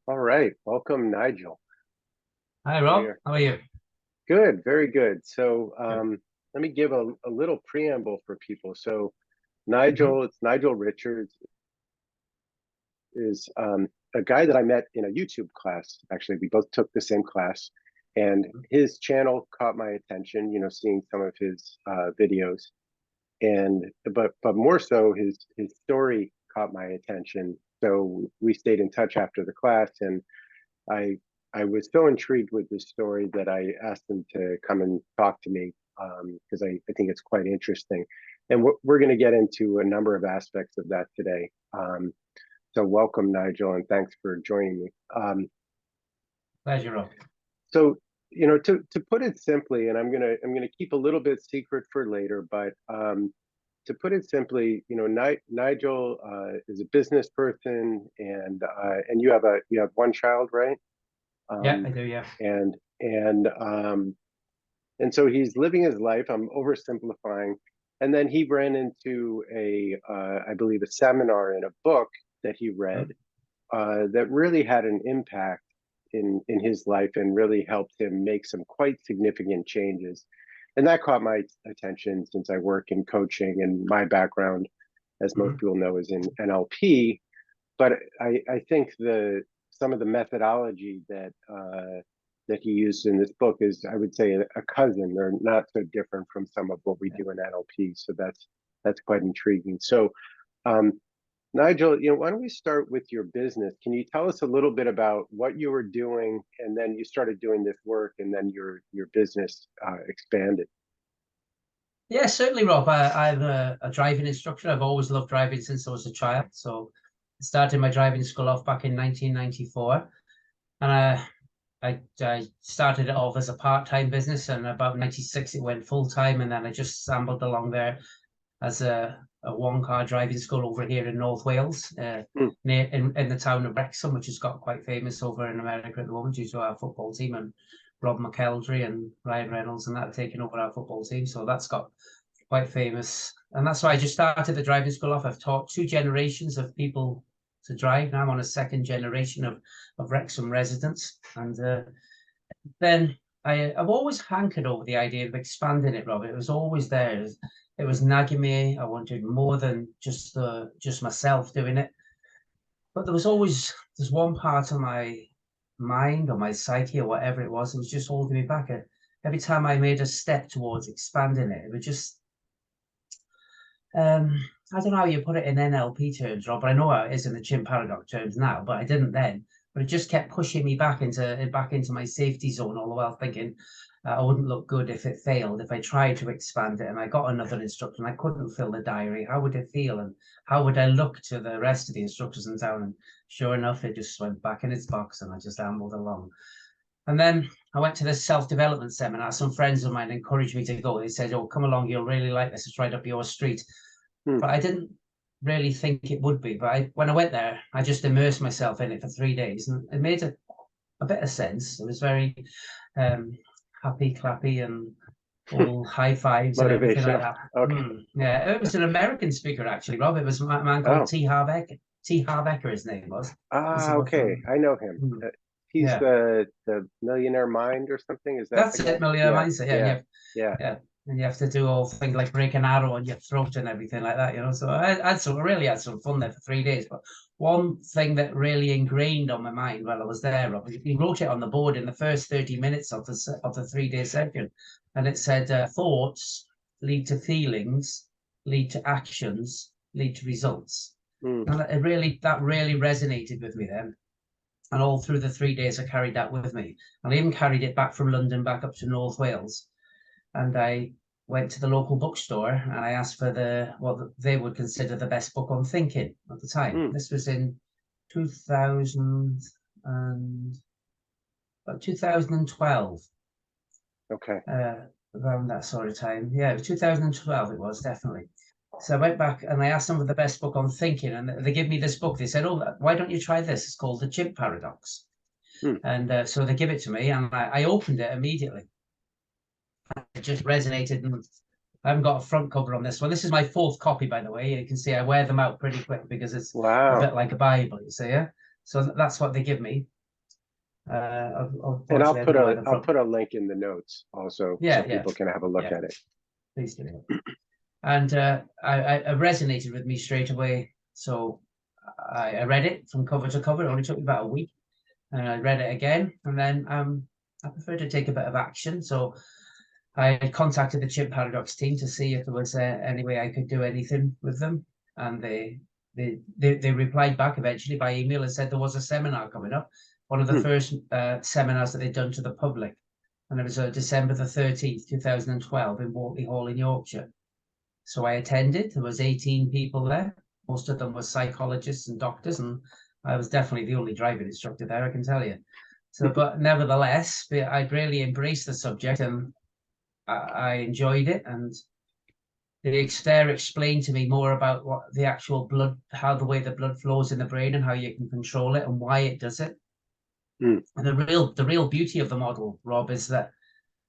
All right, welcome, Nigel. Hi, We Rob. are How are you? good, very good. So, Good. let me give a little preamble for people. So, hmm Nigel, it's Nigel Richards, is a guy that I met in a YouTube class. Actually, we both took the same class, and his channel caught my attention. Seeing some of his videos, and but more so, his story caught my attention. So we stayed in touch after the class, and I I was so intrigued with this story that I asked him to come and talk to me because I think it's quite interesting. And we're going to get into a number of aspects of that today. So welcome, Nigel, and thanks for joining me. Pleasure, Rob. So to put it simply, and I'm gonna keep a little bit secret for later, but to put it simply, Nigel is a business person, and you have one child, right? Yeah, um, I do. Yeah. and and so he's living his life. I'm oversimplifying, and then he ran into I believe, a seminar in a book that he read Mm. that really had an impact in his life and really helped him make some quite significant changes. And that caught my attention since I work in coaching, and my background, as most Mhm. people know, is in NLP. But I think some of the methodology that he used in this book is, I would say, a cousin. They're not so different from some of what we Yeah. do in NLP. So that's quite intriguing. So, um, Nigel, why don't we start with your business? Can you tell us a little bit about what you were doing, and then you started doing this work, and then your business expanded? Yeah, certainly, Rob. I'm a driving instructor. I've always loved driving since I was a child. So I started my driving school off back in 1994. And I started it off as a part-time business. And about 96, it went full-time. And then I just stumbled along there as a one-car driving school over here in North Wales, Hmm. near in the town of Wrexham, which has got quite famous over in America at the moment due to our football team and Rob McElderry and Ryan Reynolds and that have taken over our football team. So that's got quite famous. And that's why I just started the driving school off. I've taught two generations of people to drive. Now I'm on a second generation of Wrexham residents. And then I've always hankered over the idea of expanding it, Rob. It was always there. It was nagging me. I wanted more than just myself doing it. But there's one part of my mind or my psyche or whatever it was just holding me back. Every time I made a step towards expanding it, it would just um I don't know how you put it in NLP terms, Rob, but I know how it is in the Chimp Paradox terms now, but I didn't then. But it just kept pushing me back into my safety zone, all the while thinking I wouldn't look good if it failed, if I tried to expand it and I got another instructor and I couldn't fill the diary. How would it feel? And how would I look to the rest of the instructors in town? And sure enough, it just went back in its box and I just ambled along. And then I went to this self-development seminar. Some friends of mine encouraged me to go. They said, "Oh, come along, you'll really like this. It's right up your street." Hmm. But I didn't really think it would be. But when I went there, I just immersed myself in it for 3 days, and it made a bit of sense. It was very um, happy, clappy, and all high fives and everything like Motivational. that. Okay. Yeah, it was an American speaker actually, Rob. It was a man called Oh. T. Harv Eker. T. Harv Eker, his name was. He's Ah, a okay. from I know him. mm, He's yeah. the Millionaire Mind or something. Is that the That's guy? it, Millionaire Yeah, Mindset. Yeah, yeah, yeah, yeah. yeah. And you have to do all things like break an arrow on your throat and everything like that, you know. So I really had some fun there for 3 days. But one thing that really ingrained on my mind while I was there, Rob, he wrote it on the board in the first 30 minutes of the 3 day session, and it said, "Thoughts lead to feelings, lead to actions, lead to results." Hmm. And that really resonated with me then. And all through the 3 days, I carried that with me. And I even carried it back from London back up to North Wales. And I went to the local bookstore and I asked for what they would consider the best book on thinking at the time. Hmm. This was in 2000 and about 2012, Okay. uh, around that sort of time. Yeah, it was 2012. It was definitely. So I went back and I asked them for the best book on thinking, and they gave me this book. They said, "Oh, why don't you try this? It's called the Chimp Paradox." Hmm. And so they give it to me, and I opened it immediately. It just resonated. And I haven't got a front cover on this one. This is my fourth copy, by the way. You can see I wear them out pretty quick because it's a bit Wow. like a Bible, you see, yeah? So that's what they give me. And unfortunately, I don't know where they're I'll from. put a link in the notes also, Yeah, so yeah, people can have a look yeah. at it. Please do. And I resonated with me straight away. So I read it from cover to cover. It only took me about a week, and I read it again. And then I prefer to take a bit of action. So I contacted the Chimp Paradox team to see if there was any way I could do anything with them, and they replied back eventually by email and said there was a seminar coming up, one of the first seminars that they'd done to the public, and it was December the 13th, 2012 in Wortley Hall in Yorkshire. So I attended. There was 18 people there. Most of them were psychologists and doctors, and I was definitely the only driving instructor there, I can tell you. So, but nevertheless, I'd really embraced the subject, and I enjoyed it. And they explained to me more about what the actual blood, how the way the blood flows in the brain, and how you can control it, and why it does it. And the real beauty of the model, Rob, is that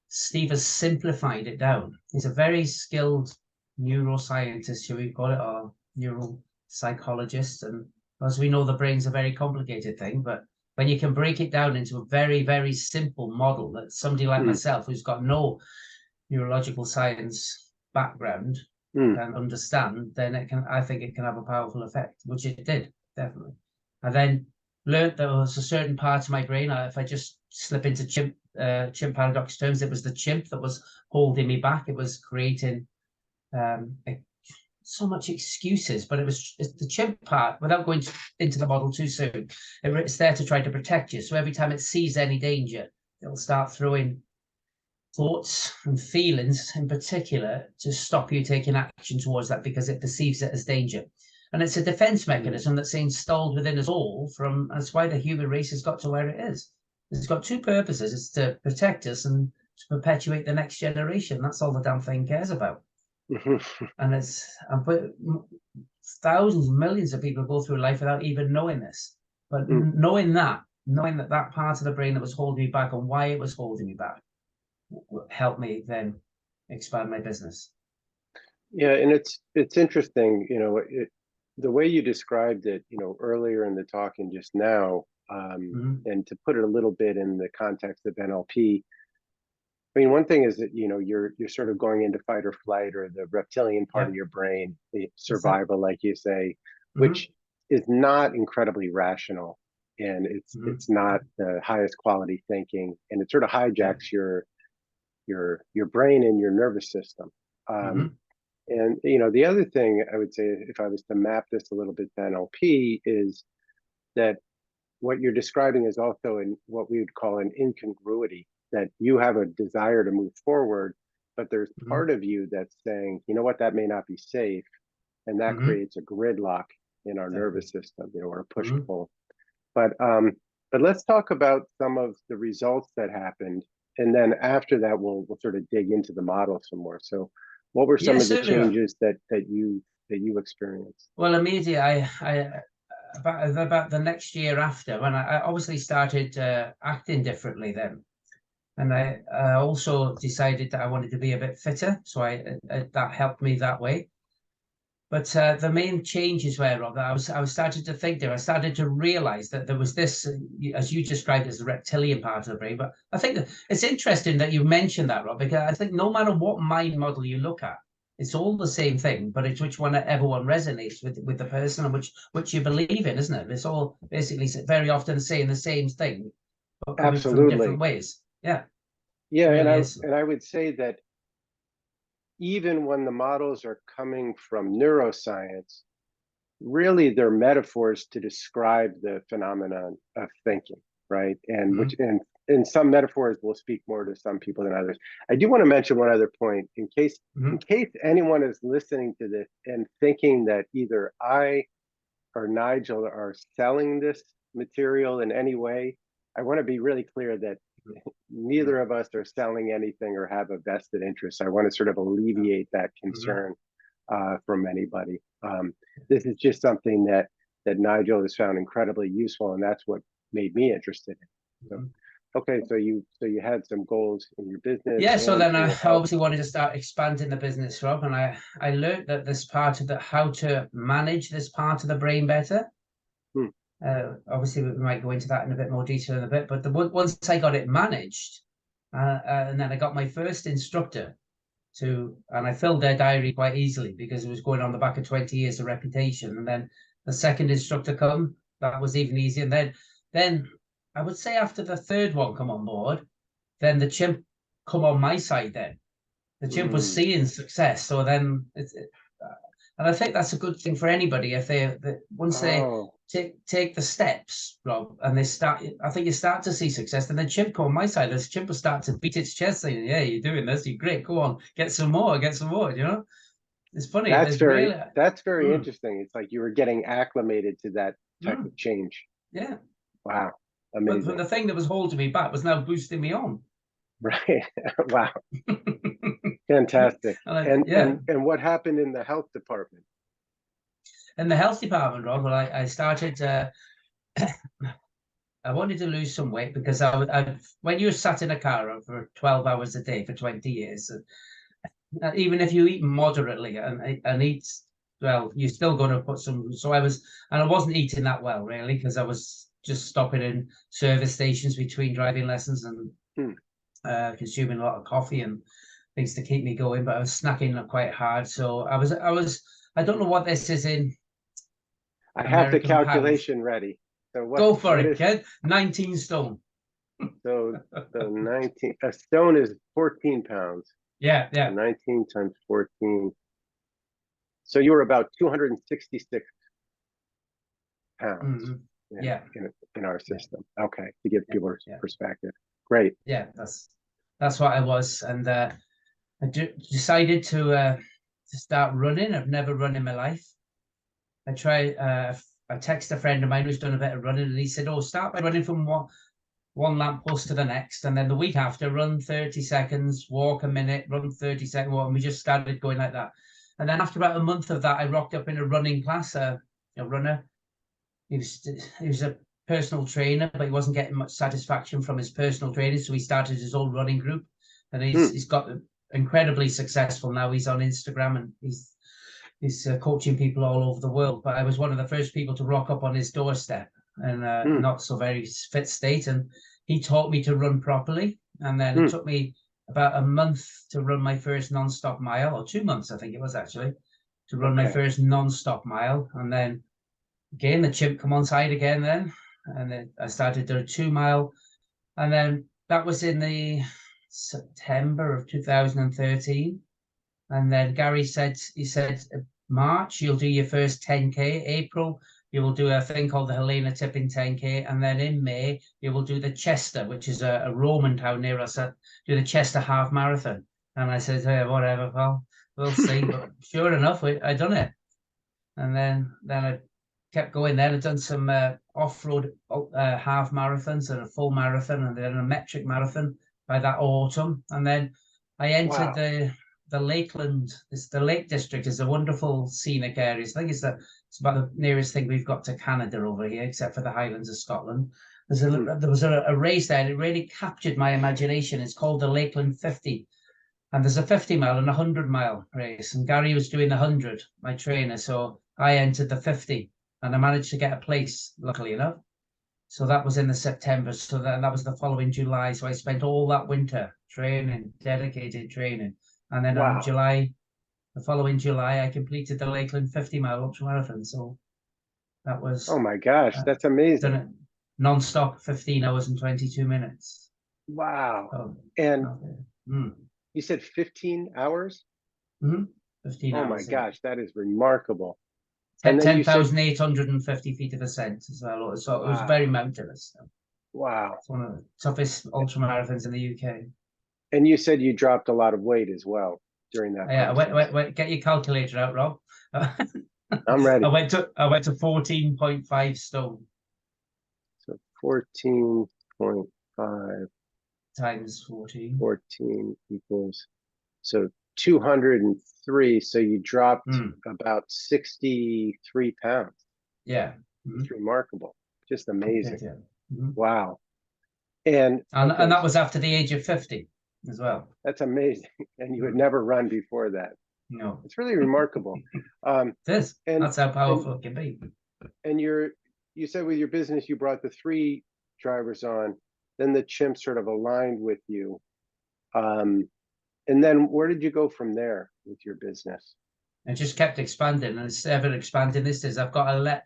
Steve has simplified it down. He's a very skilled neuroscientist, shall we call it, or neuropsychologist. And as we know, the brain's a very complicated thing, but when you can break it down into a very, very simple model that somebody like myself, who's got no neurological science background, can understand, then I think it can have a powerful effect, which it did, definitely. I then learned there was a certain part of my brain, if I just slip into chimp paradox terms, it was the chimp that was holding me back. It was creating so much excuses, but it's the chimp part, without going into the model too soon. It's there to try to protect you. So every time it sees any danger, it'll start throwing thoughts and feelings in particular to stop you taking action towards that, because it perceives it as danger. And it's a defense mechanism that's installed within us all. That's why the human race has got to where it is. It's got two purposes. It's to protect us and to perpetuate the next generation. That's all the damn thing cares about. And thousands, millions of people go through life without even knowing this. But knowing that part of the brain that was holding me back and why it was holding me back helped me then expand my business. Yeah, and it's interesting, the way you described it, earlier in the talking just now, and to put it a little bit in the context of NLP. I mean, one thing is that, you're sort of going into fight or flight, or the reptilian part of your brain, the survival, like you say, which is not incredibly rational, and it's not the highest quality thinking, and it sort of hijacks your brain and your nervous system. And, the other thing I would say, if I was to map this a little bit to NLP, is that what you're describing is also in what we would call an incongruity, that you have a desire to move forward, but there's part of you that's saying, you know what, that may not be safe. And that creates a gridlock in our nervous system, or a push-pull. But let's talk about some of the results that happened. And then after that, we'll sort of dig into the model some more. So what were some of the changes that you experienced? Well, immediately, about the next year after, when I obviously started acting differently then, and I also decided that I wanted to be a bit fitter, so that helped me that way. But the main changes were, Rob, that I was starting to think there. I started to realize that there was this, as you described, as the reptilian part of the brain. But I think that it's interesting that you mentioned that, Rob, because I think no matter what mind model you look at, it's all the same thing, but it's which one everyone resonates with the person, and which you believe in, isn't it? It's all basically very often saying the same thing, but coming from different ways. Yeah. Yeah, really, and I would say that even when the models are coming from neuroscience, really they're metaphors to describe the phenomenon of thinking, right? And which and some metaphors will speak more to some people than others. I do want to mention one other point, in case anyone is listening to this and thinking that either I or Nigel are selling this material in any way. I want to be really clear that neither of us are selling anything or have a vested interest. I want to sort of alleviate that concern from anybody. This is just something that Nigel has found incredibly useful, and that's what made me interested in it. So, okay, so you had some goals in your business. Yeah, so then I obviously wanted to start expanding the business, Rob, and I learned that this part of how to manage this part of the brain better. Obviously, we might go into that in a bit more detail in a bit. But once I got it managed, and then I got my first instructor and I filled their diary quite easily because it was going on the back of 20 years of reputation. And then the second instructor come, that was even easier. And then I would say after the third one come on board, then the chimp come on my side. Then the chimp was seeing success, so then and I think that's a good thing for anybody if once they take the steps, Rob, and they start. I think you start to see success. Then the chimp come on my side. This chimp will start to beat its chest, saying, "Yeah, you're doing this. You're great. Go on, get some more. Get some more." You know, it's funny. That's very interesting. It's like you were getting acclimated to that type of change. Yeah. Wow. Amazing. But the thing that was holding me back was now boosting me on. Right. Wow. Fantastic. And what happened in the health department? In the health department, Rob, well, I started. I wanted to lose some weight because when you're sat in a car for 12 hours a day for 20 years, even if you eat moderately and eat well, you're still going to put some. So I wasn't eating that well really because I was just stopping in service stations between driving lessons and consuming a lot of coffee and things to keep me going. But I was snacking quite hard, so I don't know what this is in. I have the calculation ready. So go for it, kid. 19 stone. So 19. A stone is 14 pounds. Yeah. So 19 times 14. So you were about 266 pounds. In our system. Okay, to give people perspective. Great. Yeah, that's what I was, and I decided to start running. I've never run in my life. I text a friend of mine who's done a bit of running, and he said, "Oh, start by running from one lamppost to the next, and then the week after, run 30 seconds, walk a minute, run 30 seconds, walk." And we just started going like that. And then after about a month of that, I rocked up in a running class. A runner. He was a personal trainer, but he wasn't getting much satisfaction from his personal training, so he started his own running group, and he's got incredibly successful now. He's on Instagram and he's coaching people all over the world. But I was one of the first people to rock up on his doorstep and not so very fit state, and he taught me to run properly. And then it took me about a month to run my first non-stop mile, or 2 months I think it was actually, to run my first non-stop mile. And then again the chimp come on side again then, and then I started doing 2 mile, and then that was in the September of 2013. And then Gary said, March you'll do your first 10k, April you will do a thing called the Helena Tipping 10k, and then in May you will do the Chester, which is a Roman town near us, do the Chester half marathon. And I said, "Hey, whatever, pal, we'll see." But sure enough, I done it, and then I kept going. Then I've done some off-road half marathons and a full marathon, and then a metric marathon by that autumn. And then I entered the Lakeland. The Lake District is a wonderful scenic area. I think it's about the nearest thing we've got to Canada over here, except for the Highlands of Scotland. There was a race there, and it really captured my imagination. It's called the Lakeland 50. And there's a 50 mile and a 100 mile race. And Gary was doing the 100, my trainer. So I entered the 50. And I managed to get a place, luckily enough. So that was in the September. So that was the following July. So I spent all that winter training, dedicated training. And then the following July, I completed the Lakeland 50 mile ultramarathon. So that was. Oh my gosh, that's amazing. Done it non-stop, 15 hours and 22 minutes. Wow. And you said 15 hours? 15 hours. Oh my gosh, that is remarkable. 10,850 feet of ascent as well. So it was very mountainous. Wow. It's one of the toughest ultramarathons in the UK. And you said you dropped a lot of weight as well during that. Yeah, wait, get your calculator out, Rob. I'm ready. I went to 14.5 stone. So 14.5 times 14. 14 equals, so 203. So you dropped about 63 pounds. Yeah. It's remarkable. Just amazing. Yeah. Wow. And that was after the age of 50 as well. That's amazing. And you had never run before that. No. It's really remarkable. That's how powerful it can be. And you're you said with your business, you brought the 3 drivers on, then the chimp sort of aligned with you. And then where did you go from there with your business? And just kept expanding, and it's ever expanding. This is, I've got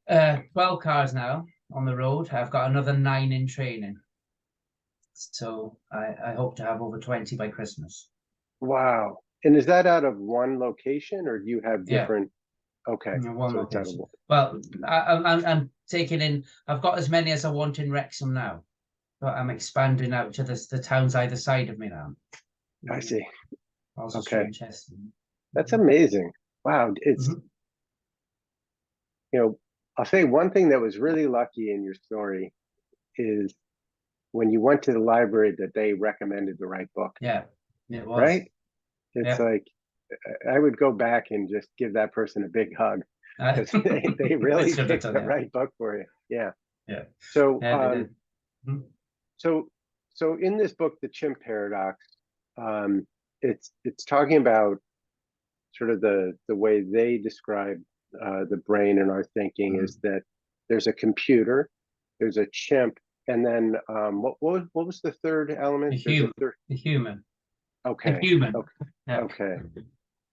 12 cars now on the road. I've got another 9 in training. So I hope to have over 20 by Christmas. Wow. And is that out of one location, or do you have different? Okay, One so it's out of location. one. Well, I'm taking in, I've got as many as I want in Wrexham now, but I'm expanding out to the towns either side of me now. I see. Also Okay. Chester. That's amazing. Wow. It's, you know, I'll say one thing that was really lucky in your story is when you went to the library that they recommended the right book. Yeah, it was. Right? It's like, I would go back and just give that person a big hug, because they really picked the right book for you. Yeah. Yeah. So, yeah, so in this book, The Chimp Paradox, it's talking about sort of the way they describe the brain and our thinking is that there's a computer, there's a chimp, and then what was the third element? The human. Okay. The human. Okay. Yeah. Okay.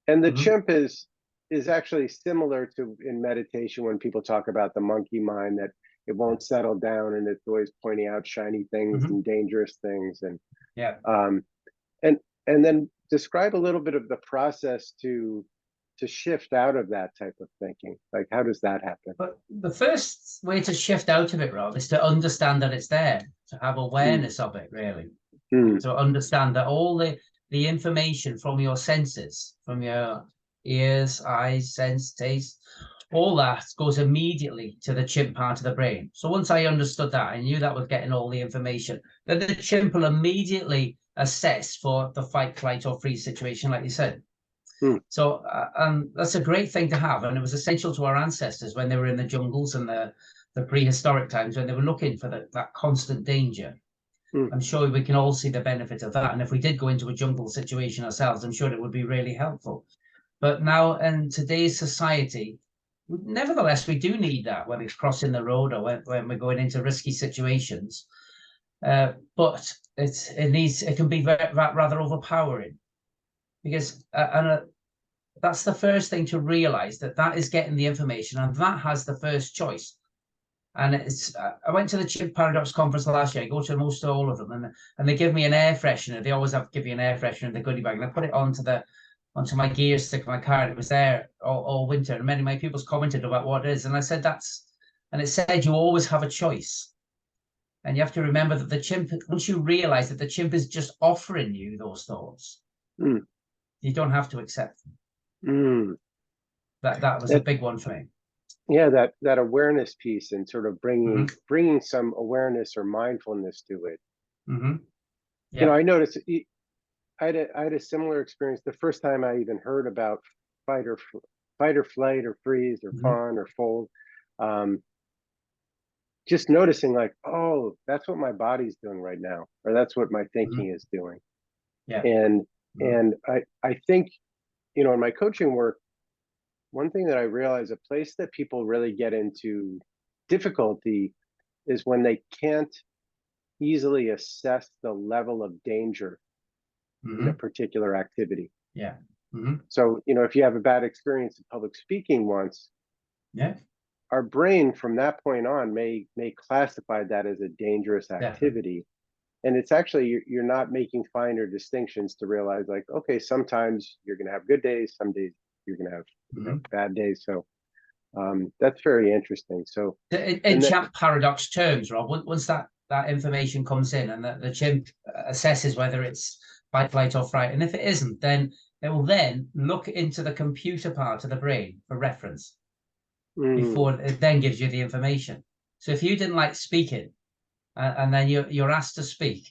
And the chimp is actually similar to in meditation when people talk about the monkey mind, that it won't settle down and it's always pointing out shiny things and dangerous things. And and then describe a little bit of the process to shift out of that type of thinking. Like, how does that happen? But the first way to shift out of it, Rob, is to understand that it's there, to have awareness of it, really. To understand that all the information from your senses, from your ears, eyes, sense, taste, all that goes immediately to the chimp part of the brain. So once I understood that, I knew that was getting all the information, then the chimp will immediately assess for the fight, flight, or freeze situation, like you said. So that's a great thing to have, and it was essential to our ancestors when they were in the jungles and the prehistoric times, when they were looking for that constant danger. I'm sure we can all see the benefit of that, and if we did go into a jungle situation ourselves, I'm sure it would be really helpful. But now in today's society, nevertheless, we do need that when it's crossing the road or when we're going into risky situations. But it can be rather overpowering, because that's the first thing to realize, that is getting the information, and that has the first choice. And it's I went to the Chimp Paradox conference last year. I go to most all of them, and they give me an air freshener. They always have to give you an air freshener in the goodie bag, and I put it onto my gear stick of my car, and it was there all winter. And many of my people commented about what it is, and I said and it said you always have a choice, and you have to remember that the chimp, once you realize that the chimp is just offering you those thoughts, you don't have to accept them. That was a big one for me. Yeah, that awareness piece, and sort of bringing some awareness or mindfulness to it. Yeah. You know, I noticed I had a similar experience the first time I even heard about fight or flight or freeze or fawn or fold. Just noticing, like, oh, that's what my body's doing right now, or that's what my thinking is doing. Yeah. And I think, you know, in my coaching work, one thing that I realize, a place that people really get into difficulty is when they can't easily assess the level of danger in a particular activity. Yeah. So, you know, if you have a bad experience in public speaking once, our brain from that point on may classify that as a dangerous activity. And it's actually, you're not making finer distinctions to realize, like, okay, sometimes you're going to have good days, some days you're going to have bad days. So that's very interesting. So in Chimp Paradox terms, Rob, once that information comes in and the chimp assesses whether it's fight, flight, or fright, and if it isn't, then it will then look into the computer part of the brain for reference before it then gives you the information. So if you didn't like speaking and then you're asked to speak,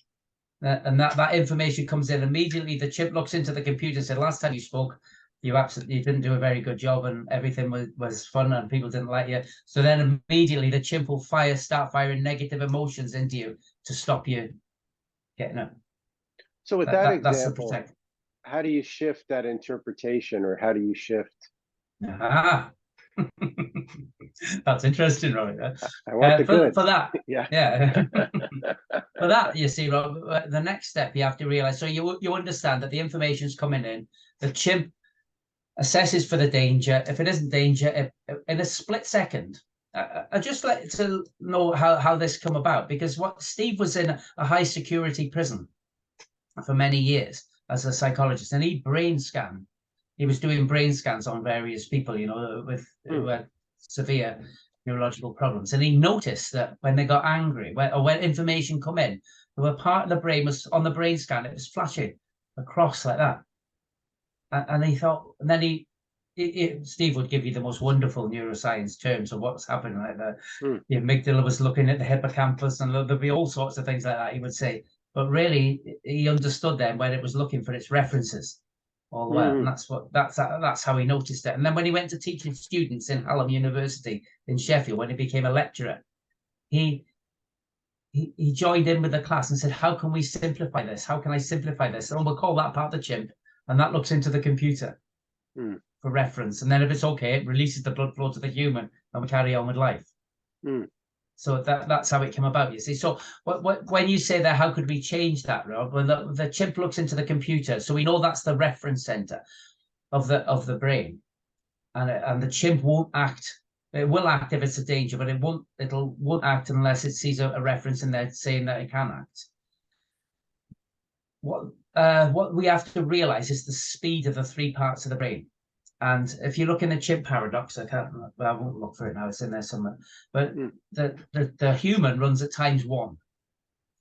and that information comes in immediately, the chimp looks into the computer and said, last time you spoke, you didn't do a very good job, and everything was fun and people didn't like you. So then immediately the chimp will start firing negative emotions into you to stop you getting up. So with that example, how do you shift that interpretation, or how do you shift? That's interesting, Robert. I want the good. For that, Yeah. yeah. For that, you see, Rob, the next step you have to realize. So you understand that the information's coming in. The chimp assesses for the danger. If it isn't danger, in a split second. I just like to know how this come about, because what Steve was in a high security prison for many years as a psychologist, and he was doing brain scans on various people, you know, who had severe neurological problems. And he noticed that when they got angry, or when information come in, there were part of the brain was on the brain scan, it was flashing across like that. And he thought, and then Steve would give you the most wonderful neuroscience terms of what's happening, like the amygdala was looking at the hippocampus, and there'd be all sorts of things like that, he would say. But really, he understood then when it was looking for its references all the way. And that's how he noticed it. And then when he went to teaching students in Hallam University in Sheffield, when he became a lecturer, he joined in with the class and said, how can we simplify this? How can I simplify this? And we'll call that part the chimp. And that looks into the computer for reference. And then if it's okay, it releases the blood flow to the human and we carry on with life. So that's how it came about, you see. So when you say that, how could we change that, Rob? Well, the chimp looks into the computer. So we know that's the reference center of the brain. And the chimp won't act. It will act if it's a danger, but it won't act unless it sees a reference in there saying that it can act. What we have to realize is the speed of the three parts of the brain. And if you look in the Chimp Paradox, I won't look for it now, it's in there somewhere. But the human runs at ×1.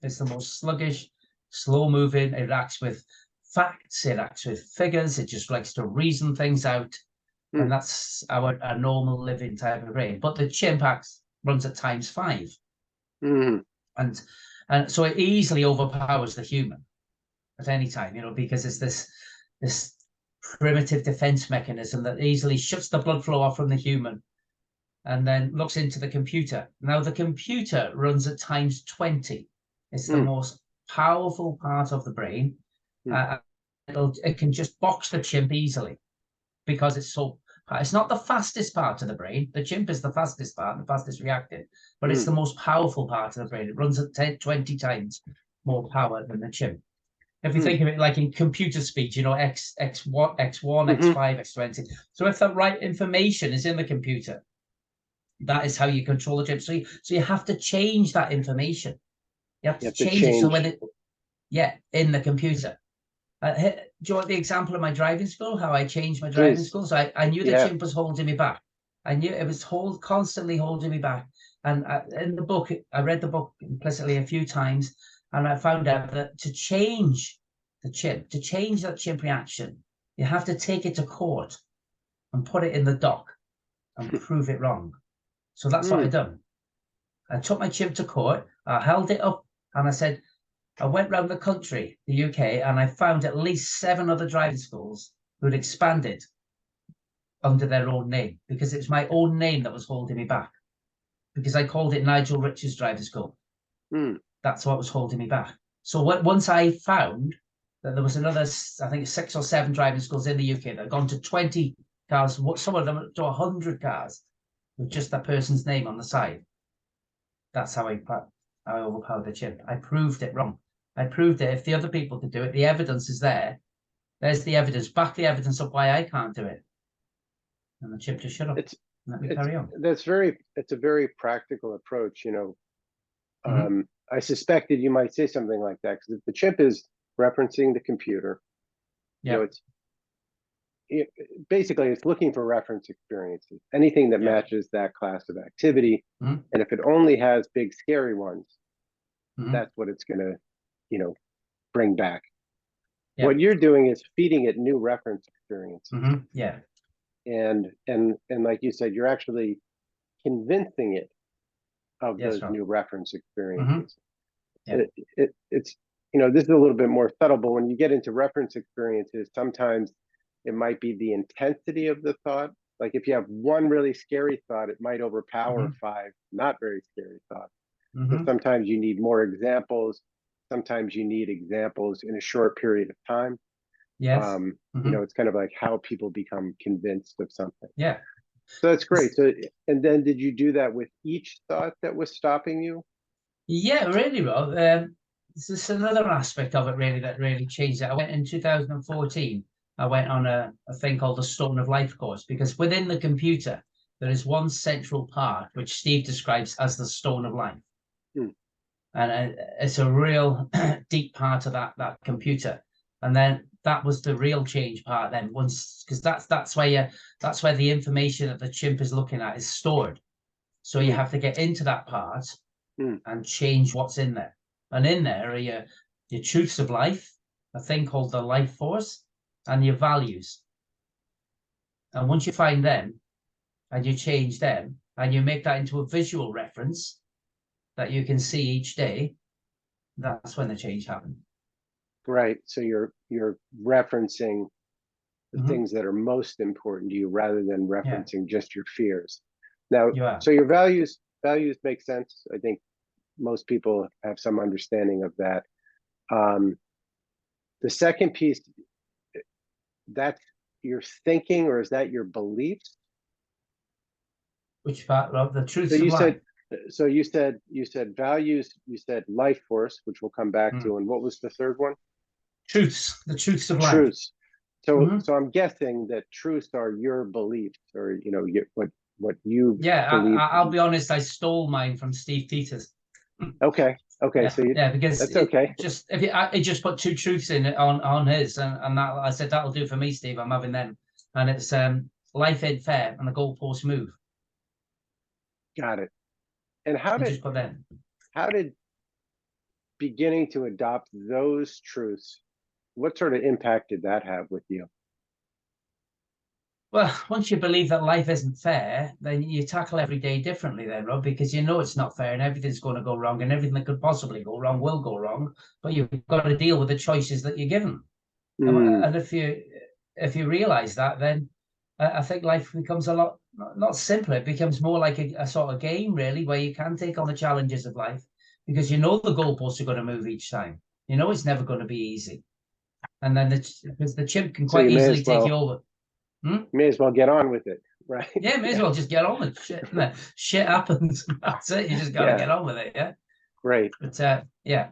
It's the most sluggish, slow moving. It acts with facts, it acts with figures, it just likes to reason things out. And that's our normal living type of brain. But the chimp runs at ×5. And so it easily overpowers the human at any time, you know, because it's this primitive defense mechanism that easily shuts the blood flow off from the human and then looks into the computer. Now, the computer runs at ×20. It's the most powerful part of the brain. It can just box the chimp easily because it's not the fastest part of the brain. The chimp is the fastest part, the fastest reactive, but it's the most powerful part of the brain. It runs at 20 times more power than the chimp. If you think of it like in computer speech, you know, X1, X5, X20. So if the right information is in the computer, that is how you control the chip. So you have to change that information. You have to change it. So when in the compuster. Do you want the example of my driving school? How I changed my driving school? So I knew the chimp was holding me back. I knew it was constantly holding me back. And in the book, I read the book implicitly a few times. And I found out that to change the chimp, to change that chimp reaction, you have to take it to court and put it in the dock and prove it wrong. So that's what I done. I took my chimp to court, I held it up, and I said, I went around the country, the UK, and I found at least 7 other driving schools who'd expanded under their own name, because it's my own name that was holding me back. Because I called it Nigel Richards Driving School. That's what was holding me back. So once I found that there was another, I think 6 or 7 driving schools in the UK that had gone to 20 cars, some of them to 100 cars, with just that person's name on the side. That's how I overpowered the chimp. I proved it wrong. I proved it. If the other people could do it, the evidence is there. There's the evidence. Back the evidence of why I can't do it. And the chimp just shut up. Let me carry on. It's a very practical approach, you know. I suspected you might say something like that, because if the chimp is referencing the computer, you know, basically it's looking for reference experiences, anything that matches that class of activity. And if it only has big scary ones, that's what it's going to, you know, bring back. What you're doing is feeding it new reference experiences. And like you said, you're actually convincing it of those new reference experiences. It's, you know, this is a little bit more subtle, but when you get into reference experiences, sometimes it might be the intensity of the thought. Like if you have one really scary thought, it might overpower 5 not very scary thoughts. So sometimes you need more examples. Sometimes you need examples in a short period of time. You know, it's kind of like how people become convinced of something. So that's great. So, and then did you do that with each thought that was stopping you? Yeah, really, Rob. This is another aspect of it really that really changed it. I went in 2014. I went on a thing called the Stone of Life course, because within the computer there is one central part which Steve describes as the Stone of Life, Hmm. and it's a real deep part of that computer. And then that was the real change part. Then once, because that's where the information that the chimp is looking at is stored. So you have to get into that part and change what's in there. And in there are your truths of life, a thing called the life force, and your values. And once you find them and you change them and you make that into a visual reference that you can see each day, that's when the change happens. Right. So you're referencing the things that are most important to you rather than referencing just your fears. Now, so your values make sense. I think most people have some understanding of that. The second piece, that's your thinking, or is that your beliefs? Which part of the truth? So you said, so you said values, you said life force, which we'll come back to, and what was the third one? Truths, the truths of life. Truths. So so I'm guessing that truths are your beliefs, or what you believe. I'll be honest, I stole mine from Steve Peters. Okay. Okay. So because that's okay. It just put two truths in it on his, and that I said that'll do for me, Steve. I'm having them, and it's life ain't fair and the goalposts move. Got it. And how did beginning to adopt those truths, what sort of impact did that have with you? Well, once you believe that life isn't fair, then you tackle every day differently then, Rob, because you know it's not fair and everything's going to go wrong, and everything that could possibly go wrong will go wrong, but you've got to deal with the choices that you're given. And if you realize that, then I think life becomes a lot, not simpler, it becomes more like a sort of game, really, where you can take on the challenges of life, because you know the goalposts are going to move each time. You know it's never going to be easy. And then because the chimp can quite easily take you over. May as well get on with it, right? Yeah, may as well just get on with shit. Shit happens. That's it. You just got to get on with it. Yeah. Great. But yeah,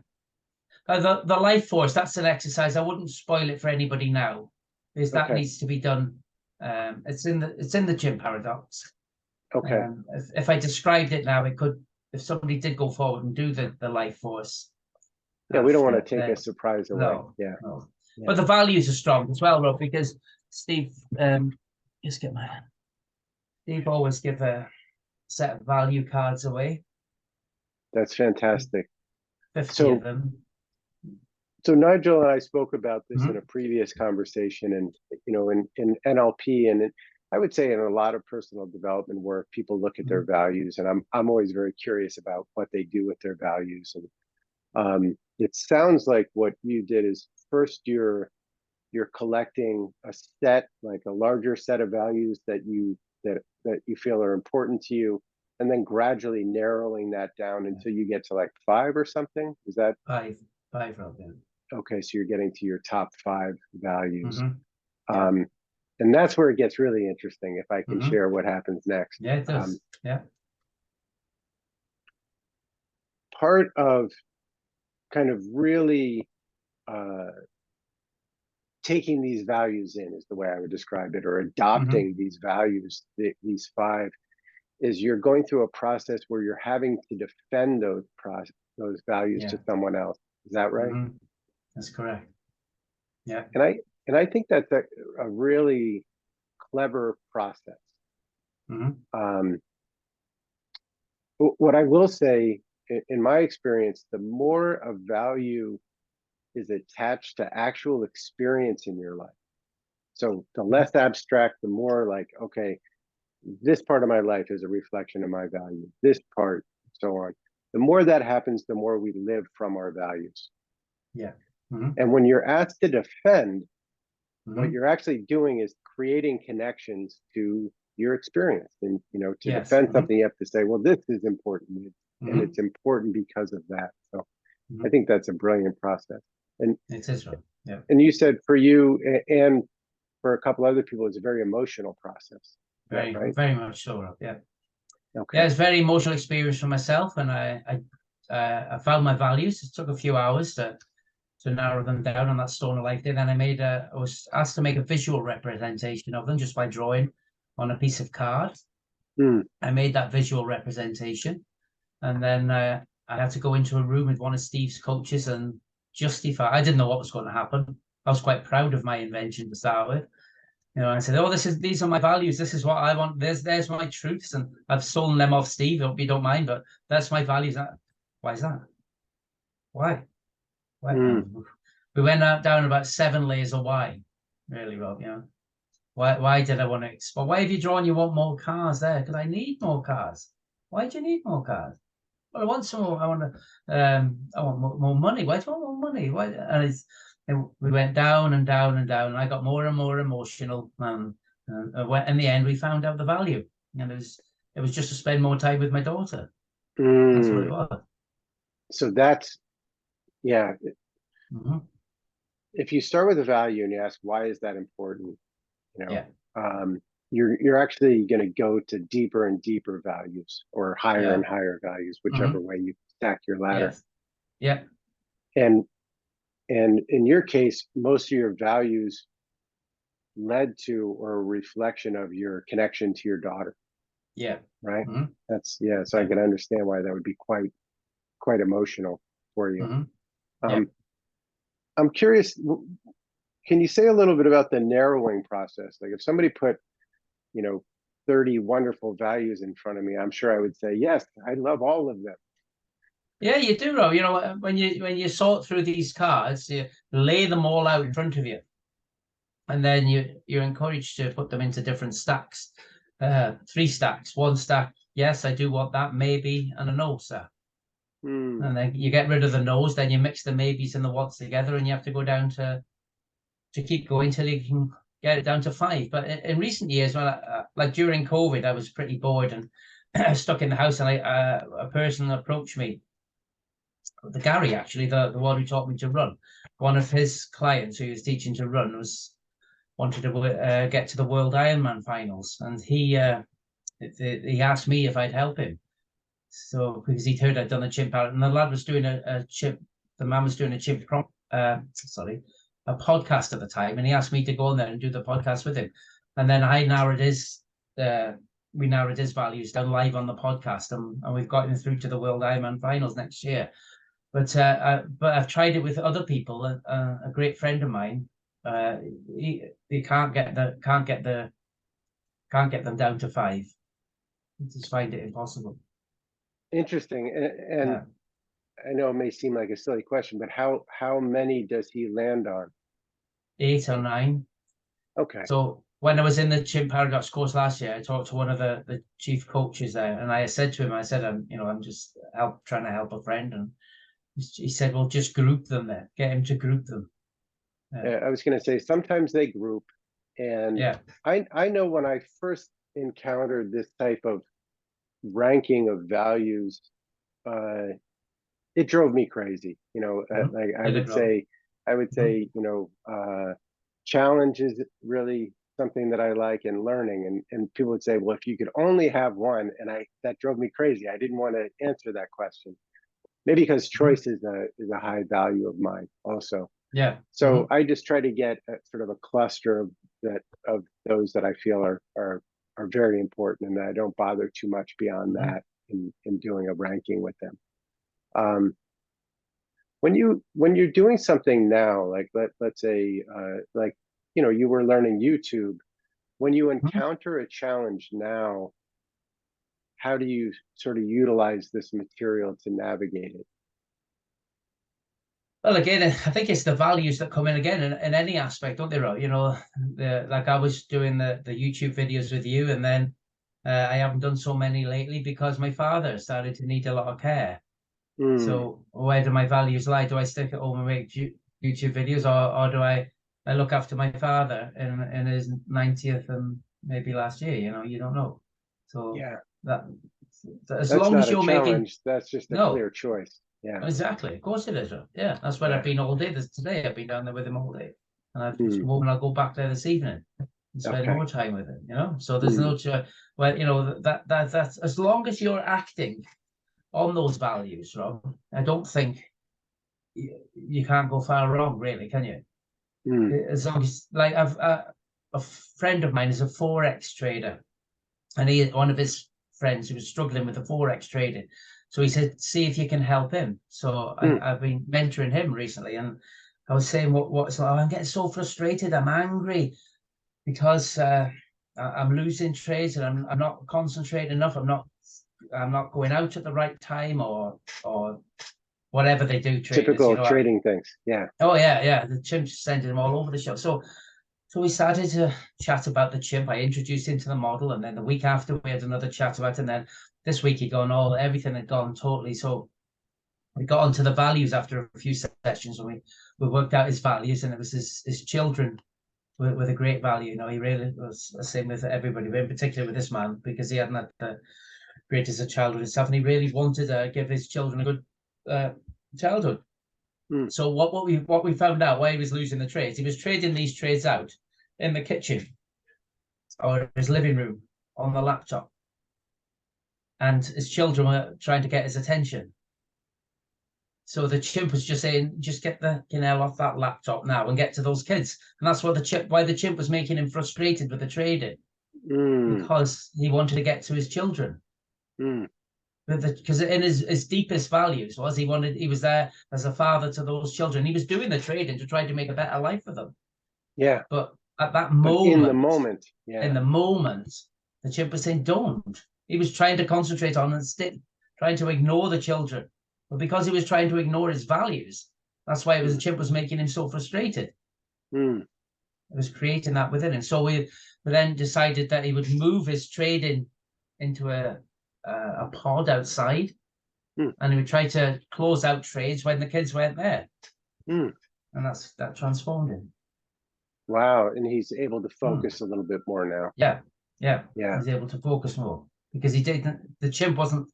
the life force. That's an exercise. I wouldn't spoil it for anybody now, because that needs to be done. It's in the Chimp Paradox. Okay. If I described it now, it could. If somebody did go forward and do the life force. Yeah, we don't want to take a surprise away. No, yeah. But the values are strong as well, Rob, because Steve, Steve always give a set of value cards away. That's fantastic. 50 of them. So Nigel and I spoke about this in a previous conversation, and in NLP, and I would say in a lot of personal development work, people look at their values, and I'm always very curious about what they do with their values. And it sounds like what you did is first you're collecting a set, like a larger set of values that you feel are important to you, and then gradually narrowing that down until you get to like 5 or something. Is that five, Robin? Okay, so you're getting to your top 5 values. And that's where it gets really interesting, if I can share what happens next. Yeah, it does. Part of kind of really taking these values in is the way I would describe it, or adopting these values, these 5, is you're going through a process where you're having to defend those values to someone else. Is that right? That's correct. Yeah. And I think that's a really clever process. What I will say, in my experience, the more a value is attached to actual experience in your life, so the less abstract, the more like, okay, this part of my life is a reflection of my value, this part, so on. The more that happens, the more we live from our values. Yeah. And when you're asked to defend, what you're actually doing is creating connections to your experience. And to defend something, you have to say, well, this is important, and it's important because of that. So I think that's a brilliant process. And it is right. Yeah. And you said for you and for a couple other people, it's a very emotional process. very, right? very much so, Rob. Yeah. Okay. Yeah, it's a very emotional experience for myself, and I found my values. It took a few hours to narrow them down on that stone of life day. Then I was asked to make a visual representation of them just by drawing on a piece of card. Hmm. I made that visual representation, and then I had to go into a room with one of Steve's coaches and justify. I didn't know what was going to happen. I was quite proud of my invention to start with. You know, I said, "Oh, these are my values. This is what I want. There's my truths, and I've stolen them off Steve. Hope you don't mind, but that's my values." Why is that? Why? Why? Hmm. We went down about 7 layers of why, really, Rob. You know, why did I want to explore? Why have you drawn? You want more cars there? Because I need more cars. Why do you need more cars? Well, I want some more. I want more money. Why do I want more money? Why? And we went down and down and down, and I got more and more emotional. And in the end, we found out the value, and it was just to spend more time with my daughter. That's what it was. So that's, yeah. Mm-hmm. If you start with a value and you ask, why is that important? You know, Yeah. You're actually going to go to deeper and deeper values, or higher Yeah. and higher values, whichever way you stack your ladder. Yes. Yeah. And in your case, most of your values led to or a reflection of your connection to your daughter. Yeah. Right. Mm-hmm. That's, yeah. So I can understand why that would be quite emotional for you. Mm-hmm. I'm curious, can you say a little bit about the narrowing process? Like if somebody put, 30 wonderful values in front of me, I'm sure I would say, yes, I love all of them. Yeah, you do, Rob. You know, when you sort through these cards, you lay them all out in front of you, and then you're encouraged to put them into different stacks. 3 stacks. 1 stack, yes, I do want that, maybe, and a no stack. And then you get rid of the no's, then you mix the maybes and the wants together, and you have to go down to keep going till you can get it down to 5. But in recent years, like during COVID, I was pretty bored and stuck in the house, and a person approached me. The Gary, actually, the one who taught me to run. One of his clients who he was teaching to run wanted to get to the World Ironman finals, and he asked me if I'd help him. So because he'd heard I'd done a Chimp Paradox, and the lad was doing the man was doing a podcast at the time, and he asked me to go in there and do the podcast with him. And then we narrowed his values down live on the podcast, and we've got him through to the World Ironman finals next year. But I've tried it with other people. A great friend of mine, he can't get them down to 5. He just find it impossible. Interesting. And I know it may seem like a silly question, but how many does he land on? 8 or 9. Okay. So when I was in the Chimp Paradox course last year, I talked to one of the chief coaches there, and I said to him, I'm just trying to help a friend, and he said, well, just group them then. Get him to group them. I was going to say, sometimes they group. And I know when I first encountered this type of ranking of values, it drove me crazy. Like I would say, challenge is really something that I like, and learning. And people would say, well, if you could only have one, and that drove me crazy. I didn't want to answer that question. Maybe because choice is a high value of mine also. Yeah. So I just try to get sort of a cluster of those that I feel are very important, and that I don't bother too much beyond that in doing a ranking with them. When you're doing something now, like let's say you were learning YouTube, when you encounter a challenge now, how do you sort of utilize this material to navigate it? Well, again, I think it's the values that come in again in any aspect, don't they, Ro? Like I was doing the YouTube videos with you, and then I haven't done so many lately because my father started to need a lot of care. So where do my values lie? Do I stick at home and make YouTube videos, or do I look after my father in his 90th and maybe last year? You don't know. So as long as you're making, that's just a clear choice. Yeah, exactly. Of course it is. Yeah, that's where I've been all day. Today I've been down there with him all day, and I'll go back there this evening. and spend Okay. more time with him, you know. So there's no well, you know, that's as long as you're acting on those values, Rob, I don't think you can't go far wrong, really, can you? As long as, like, a friend of mine is a forex trader, and one of his friends who was struggling with the forex trading, so he said, see if you can help him. So I've been mentoring him recently, and I was saying what's like, I'm getting so frustrated, I'm angry because I'm losing trades, and I'm not concentrating enough, I'm not going out at the right time, or whatever they do, traders, Typical you know. trading things. Yeah. Oh yeah, the chimp's sending them all over the show. So we started to chat about the chimp. I introduced him to the model, and then the week after we had another chat about it, and then this week he'd gone everything had gone totally. So we got onto the values after a few sessions, and we worked out his values, and it was his children with a great value. You know, he really was the same with everybody, but in particular with this man, because he hadn't had the greatest of childhood and stuff, and he really wanted to give his children a good childhood. So what we found out while he was losing the trades, he was trading these trades out in the kitchen or his living room on the laptop, and his children were trying to get his attention. So the chimp was just saying, just get the hell off that laptop now and get to those kids. And that's why the chimp was making him frustrated with the trading, because he wanted to get to his children. Because in his deepest values he was there as a father to those children. He was doing the trading to try to make a better life for them. Yeah. But at that moment, in the moment, the chimp was saying, don't. He was trying to concentrate on and trying to ignore the children. But because he was trying to ignore his values, that's why the chimp was making him so frustrated. It was creating that within him. So we then decided that he would move his trading into a pod outside, and he would try to close out trades when the kids weren't there. And that transformed him. Wow. And he's able to focus a little bit more now. Yeah. He's able to focus more because the chimp wasn't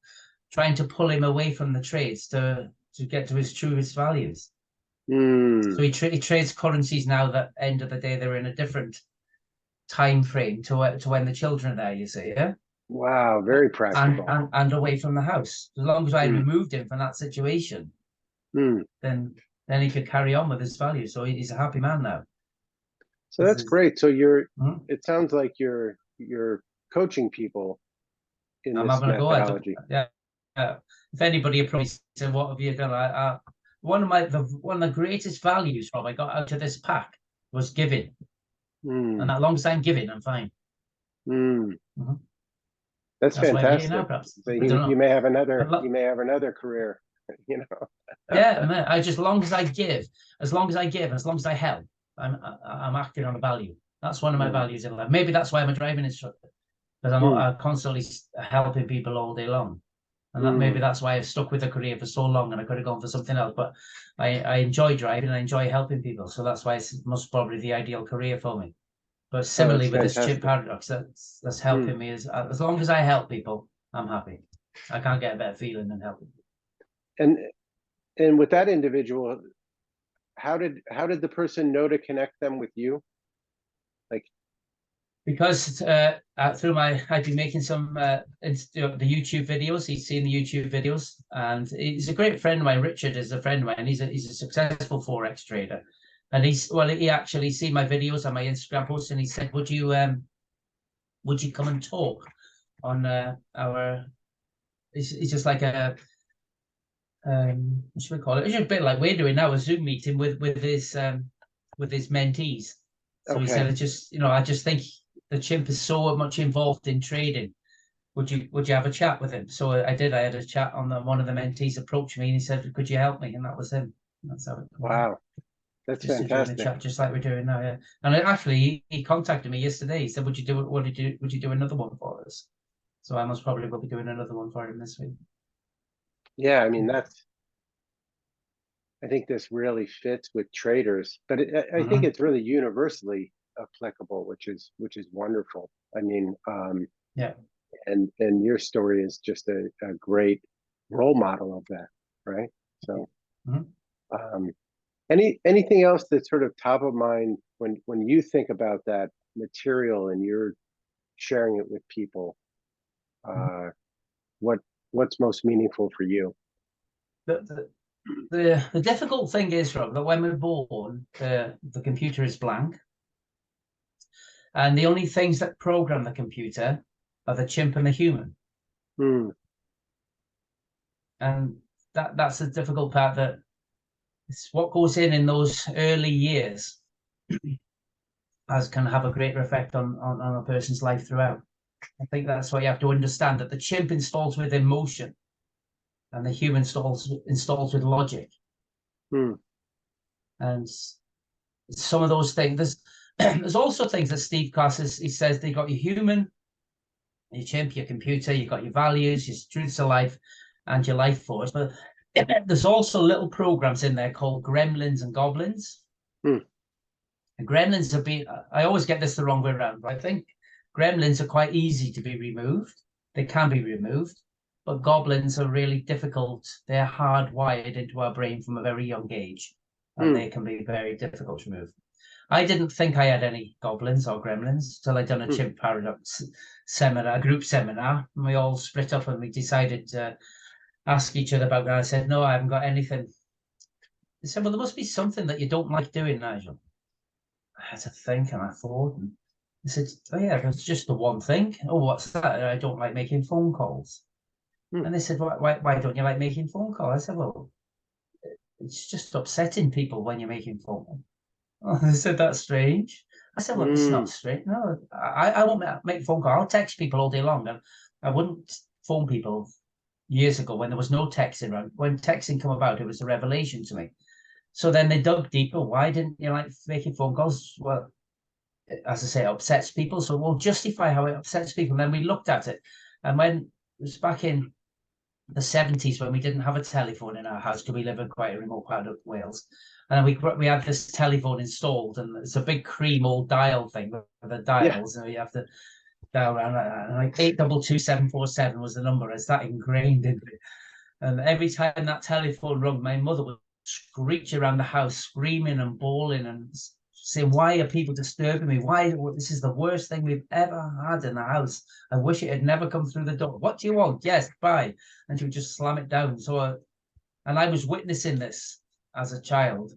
trying to pull him away from the trades to get to his truest values. So he trades currencies now that end of the day they're in a different time frame to when the children are there, you see. Yeah. Wow, very practical. And away from the house. As long as I removed him from that situation, then he could carry on with his values. So he's a happy man now. So that's great. So it sounds like you're coaching people in this methodology. Yeah. If anybody approaches and what have you done? One of the greatest values, Rob, I got out of this pack was giving. And as long as I'm giving, I'm fine. That's fantastic. Now, so you may have another career, you know. Yeah, as long as I give, and as long as I help, I'm acting on a value. That's one of my values in life. Maybe that's why I'm a driving instructor, because I'm constantly helping people all day long. And maybe that's why I've stuck with a career for so long, and I could have gone for something else. But I enjoy driving, and I enjoy helping people. So that's why it's most probably the ideal career for me. But similarly with this Chimp Paradox, that's helping me. As long as I help people, I'm happy. I can't get a better feeling than helping. And with that individual, how did the person know to connect them with you? Because through I've been making some the YouTube videos. He's seen the YouTube videos, and he's a great friend of mine. Richard is a friend of mine. He's a successful forex trader, and he actually seen my videos on my Instagram post, and he said, would you come and talk on our? It's just like a what should we call it? It's just a bit like we're doing now, a Zoom meeting with his mentees. So he said, I just think the chimp is so much involved in trading. Would you have a chat with him? So I did. I had a chat on one of the mentees approached me and he said, could you help me? And that was him. And that's how it came. Wow. That's just fantastic. Chat, just like we're doing now, yeah. And actually, he contacted me yesterday. He said, "Would you do another one for us?" So I most probably will be doing another one for him this week. Yeah, I mean I think this really fits with traders, but I think it's really universally applicable, which is wonderful. I mean, and your story is just a great role model of that, right? So, anything else that's sort of top of mind when you think about that material and you're sharing it with people, what's most meaningful for you? The difficult thing is, Rob, that when we're born, the computer is blank. And the only things that program the computer are the chimp and the human. And that's the difficult part, that it's what goes in those early years as can have a greater effect on a person's life throughout. I think that's what you have to understand, that the chimp installs with emotion and the human installs with logic. And some of those things, there's also things that Steve classes. He says they got your human, your chimp, your computer, you've got your values, your truths of life, and your life force. But there's also little programs in there called gremlins and goblins. And gremlins have been, I always get this the wrong way around, but I think gremlins are quite easy to be removed. They can be removed, but goblins are really difficult. They're hardwired into our brain from a very young age, and they can be very difficult to remove. I didn't think I had any goblins or gremlins till I'd done a Chimp Paradox seminar, a group seminar, and we all split up and we decided to ask each other about that. I said, no, I haven't got anything. They said, well, there must be something that you don't like doing, Nigel. I had to think, and I thought, and I said, oh yeah, there's just the one thing. Oh, what's that? I don't like making phone calls. And they said, why don't you like making phone calls? I said, well, it's just upsetting people when you're making phone calls. Oh, they said, that's strange. I said, well, it's not strange. No, I won't make phone calls. I'll text people all day long. And I wouldn't phone people years ago when there was no texting around. When texting came about, it was a revelation to me. So then they dug deeper. Why didn't you like making phone calls? Well, as I say, it upsets people. So we'll justify how it upsets people. And then we looked at it. And when it was back in the 70s, when we didn't have a telephone in our house, because we live in quite a remote part of Wales, and we had this telephone installed, and it's a big cream old dial thing with the dials, and we have to dial around, and like 822-747 was the number. It's that ingrained in me. And every time that telephone rung, my mother would screech around the house, screaming and bawling and saying, why are people disturbing me? Why? This is the worst thing we've ever had in the house. I wish it had never come through the door. What do you want? Yes, bye. And she would just slam it down. So, and I was witnessing this as a child.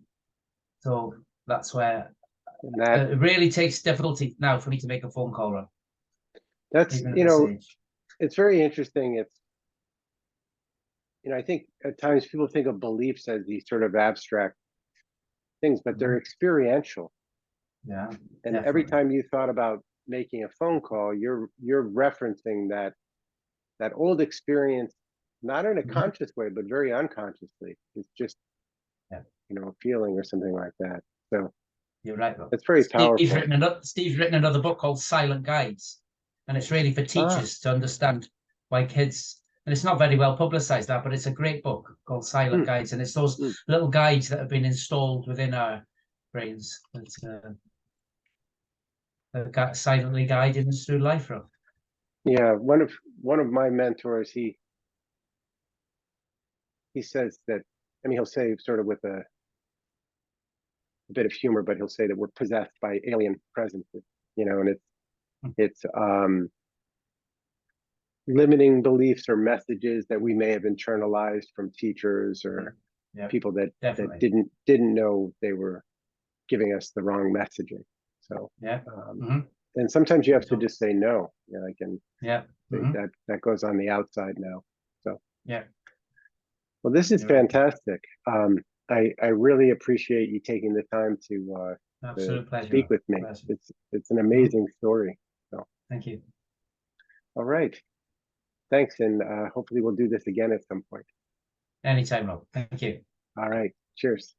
So that's where it really takes difficulty now for me to make a phone call run. That's, you know, it's very interesting. It's, you know, I think at times people think of beliefs as these sort of abstract things, but they're experiential. Yeah. And every time you thought about making a phone call, you're referencing that old experience, not in a conscious way, but very unconsciously. It's just, you know, a feeling or something like that. So you're right, Rob. It's very powerful. Steve's written another book called Silent Guides, and it's really for teachers to understand why kids, and it's not very well publicized, that, but it's a great book called Silent Guides, and it's those little guides that have been installed within our brains that silently guiding us through life, Rob. Yeah, one of my mentors, he says that, I mean, he'll say sort of with a bit of humor, but he'll say that we're possessed by alien presences, you know, and it's limiting beliefs or messages that we may have internalized from teachers or people that didn't know they were giving us the wrong messaging. So and sometimes you have to just say no, you know, like, and that goes on the outside now. So well, this is fantastic. I really appreciate you taking the time to speak with me. It's an amazing story. So thank you. All right. Thanks, and hopefully we'll do this again at some point. Anytime, Rob. Thank you. All right. Cheers.